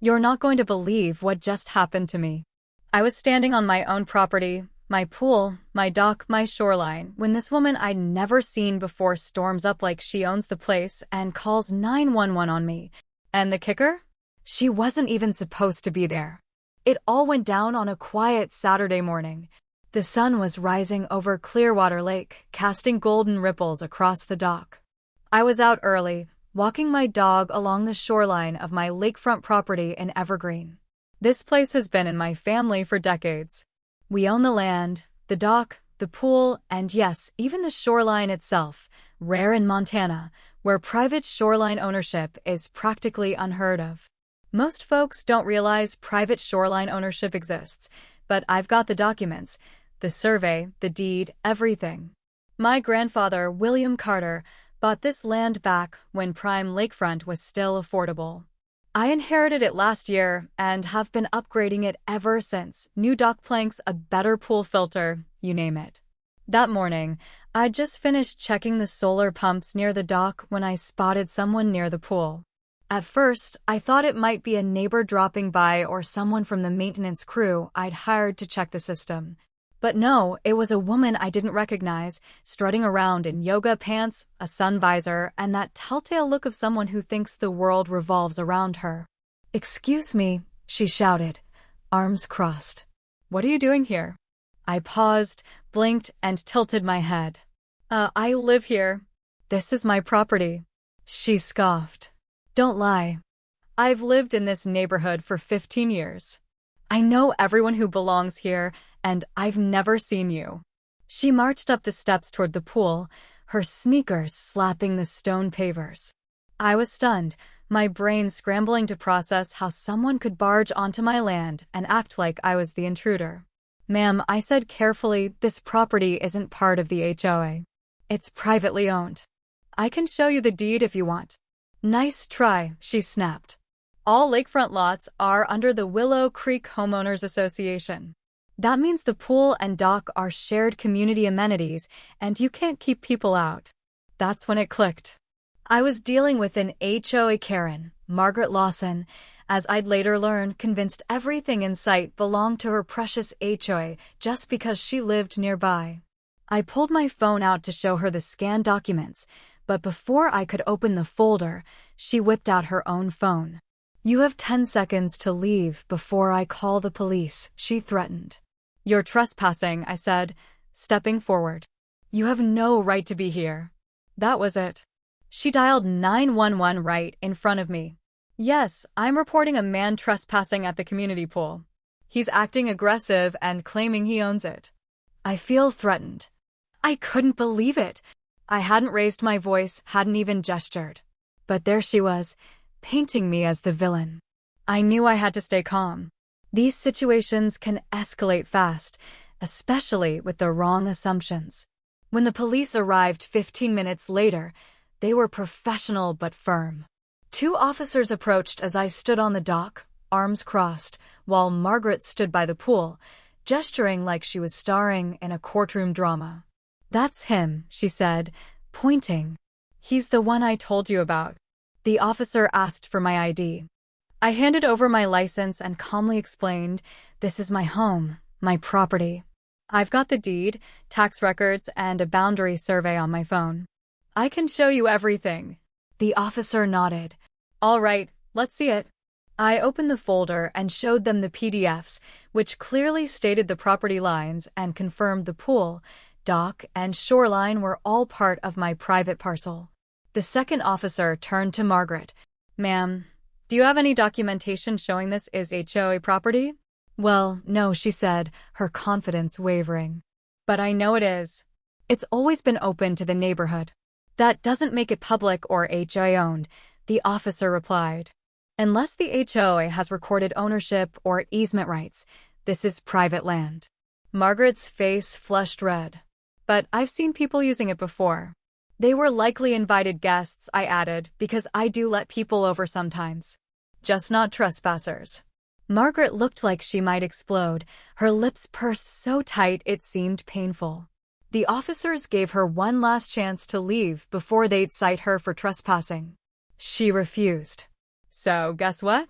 You're not going to believe what just happened to me. I was standing on my own property, my pool, my dock, my shoreline, when this woman I'd never seen before storms up like she owns the place and calls 911 on me. And the kicker? She wasn't even supposed to be there. It all went down on a quiet Saturday morning. The sun was rising over Clearwater Lake, casting golden ripples across the dock. I was out early, walking my dog along the shoreline of my lakefront property in Evergreen. This place has been in my family for decades. We own the land, the dock, the pool, and yes, even the shoreline itself, rare in Montana, where private shoreline ownership is practically unheard of. Most folks don't realize private shoreline ownership exists, but I've got the documents, the survey, the deed, everything. My grandfather, William Carter, bought this land back when prime lakefront was still affordable. I inherited it last year and have been upgrading it ever since. New dock planks, a better pool filter, you name it. That morning, I'd just finished checking the solar pumps near the dock when I spotted someone near the pool. At first, I thought it might be a neighbor dropping by or someone from the maintenance crew I'd hired to check the system. But no, it was a woman I didn't recognize, strutting around in yoga pants, a sun visor, and that telltale look of someone who thinks the world revolves around her. "Excuse me," she shouted, arms crossed. "What are you doing here?" I paused, blinked, and tilted my head. I live here. This is my property." She scoffed. "Don't lie. I've lived in this neighborhood for 15 years. I know everyone who belongs here, and I've never seen you." She marched up the steps toward the pool, her sneakers slapping the stone pavers. I was stunned, my brain scrambling to process how someone could barge onto my land and act like I was the intruder. "Ma'am," I said carefully, "this property isn't part of the HOA. It's privately owned. I can show you the deed if you want." "Nice try," she snapped. "All lakefront lots are under the Willow Creek Homeowners Association. That means the pool and dock are shared community amenities, and you can't keep people out." That's when it clicked. I was dealing with an HOA Karen, Margaret Lawson, as I'd later learn, convinced everything in sight belonged to her precious HOA just because she lived nearby. I pulled my phone out to show her the scanned documents, but before I could open the folder, she whipped out her own phone. "You have 10 seconds to leave before I call the police," she threatened. "You're trespassing," I said, stepping forward. "You have no right to be here." That was it. She dialed 911 right in front of me. "Yes, I'm reporting a man trespassing at the community pool. He's acting aggressive and claiming he owns it." I feel threatened. I couldn't believe it. I hadn't raised my voice, hadn't even gestured. But there she was, painting me as the villain. I knew I had to stay calm. These situations can escalate fast, especially with the wrong assumptions. When the police arrived 15 minutes later, they were professional but firm. 2 officers approached as I stood on the dock, arms crossed, while Margaret stood by the pool, gesturing like she was starring in a courtroom drama. "That's him," she said, pointing. "He's the one I told you about." The officer asked for my ID. I handed over my license and calmly explained, "This is my home, my property. I've got the deed, tax records, and a boundary survey on my phone. I can show you everything." The officer nodded. "All right, let's see it." I opened the folder and showed them the PDFs, which clearly stated the property lines and confirmed the pool, dock, and shoreline were all part of my private parcel. The second officer turned to Margaret. "Ma'am, do you have any documentation showing this is HOA property?" "Well, no," she said, her confidence wavering. "But I know it is. It's always been open to the neighborhood." "That doesn't make it public or HOA owned," the officer replied. "Unless the HOA has recorded ownership or easement rights, this is private land." Margaret's face flushed red. "But I've seen people using it before." "They were likely invited guests," I added, "because I do let people over sometimes. Just not trespassers." Margaret looked like she might explode, her lips pursed so tight it seemed painful. The officers gave her one last chance to leave before they'd cite her for trespassing. She refused. "So, guess what?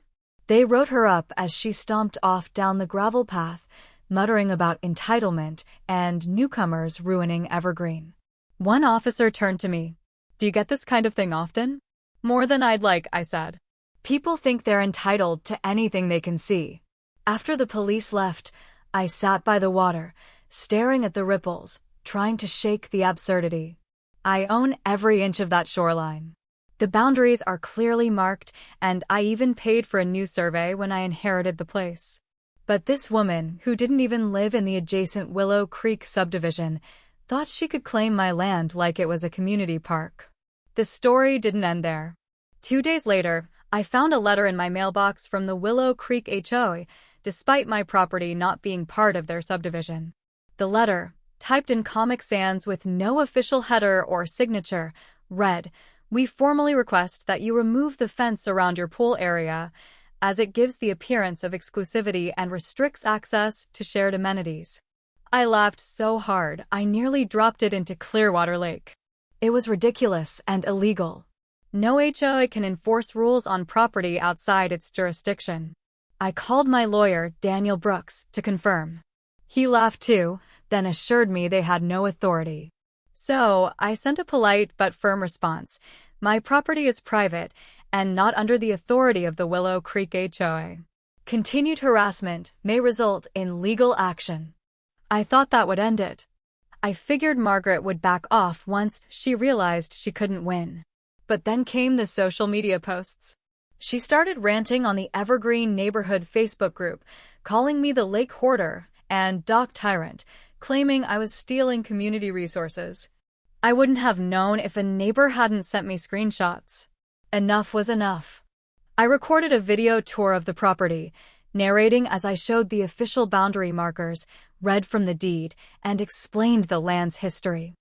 They wrote her up as she stomped off down the gravel path, muttering about entitlement and newcomers ruining Evergreen. One officer turned to me. "Do you get this kind of thing often?" "More than I'd like," I said. People think they're entitled to anything they can see. After the police left, I sat by the water, staring at the ripples, trying to shake the absurdity. I own every inch of that shoreline. The boundaries are clearly marked, and I even paid for a new survey when I inherited the place. But this woman, who didn't even live in the adjacent Willow Creek subdivision, thought she could claim my land like it was a community park. The story didn't end there. 2 days later, I found a letter in my mailbox from the Willow Creek HOA, despite my property not being part of their subdivision. The letter, typed in Comic Sans with no official header or signature, read, "We formally request that you remove the fence around your pool area, as it gives the appearance of exclusivity and restricts access to shared amenities." I laughed so hard, I nearly dropped it into Clearwater Lake. It was ridiculous and illegal. No HOA can enforce rules on property outside its jurisdiction. I called my lawyer, Daniel Brooks, to confirm. He laughed too, then assured me they had no authority. So, I sent a polite but firm response. My property is private and not under the authority of the Willow Creek HOA. Continued harassment may result in legal action. I thought that would end it. I figured Margaret would back off once she realized she couldn't win. But then came the social media posts. She started ranting on the Evergreen Neighborhood Facebook group, calling me the lake hoarder and dock tyrant, claiming I was stealing community resources. I wouldn't have known if a neighbor hadn't sent me screenshots. Enough was enough. I recorded a video tour of the property, narrating as I showed the official boundary markers, read from the deed, and explained the land's history.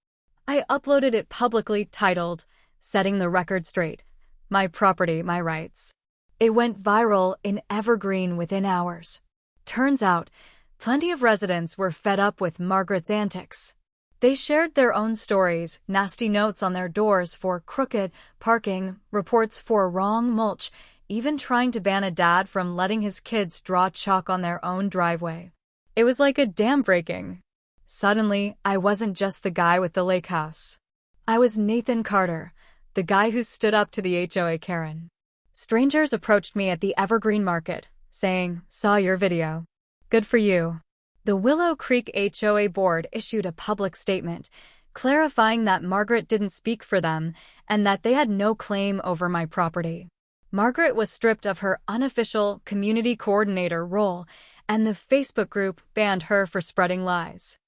I uploaded it publicly titled, "Setting the Record Straight. My Property, My Rights." It went viral in Evergreen within hours. Turns out, plenty of residents were fed up with Margaret's antics. They shared their own stories, nasty notes on their doors for crooked parking, reports for wrong mulch, even trying to ban a dad from letting his kids draw chalk on their own driveway. It was like a dam breaking. Suddenly, I wasn't just the guy with the lake house. I was Nathan Carter, the guy who stood up to the HOA Karen. Strangers approached me at the Evergreen Market, saying, "Saw your video. Good for you." The Willow Creek HOA board issued a public statement, clarifying that Margaret didn't speak for them and that they had no claim over my property. Margaret was stripped of her unofficial community coordinator role, and the Facebook group banned her for spreading lies.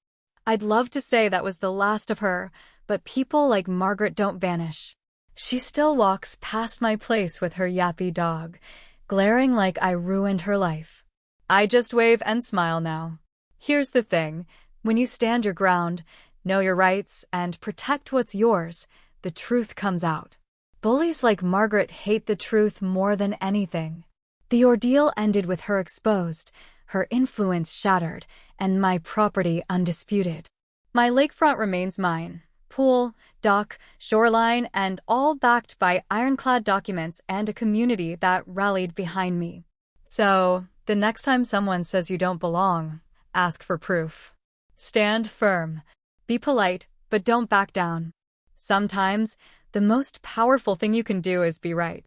I'd love to say that was the last of her, but people like Margaret don't vanish. She still walks past my place with her yappy dog, glaring like I ruined her life. I just wave and smile now. Here's the thing, when you stand your ground, know your rights, and protect what's yours, the truth comes out. Bullies like Margaret hate the truth more than anything. The ordeal ended with her exposed, her influence shattered, and my property undisputed. My lakefront remains mine. Pool, dock, shoreline, and all backed by ironclad documents and a community that rallied behind me. So, the next time someone says you don't belong, ask for proof. Stand firm. Be polite, but don't back down. Sometimes, the most powerful thing you can do is be right.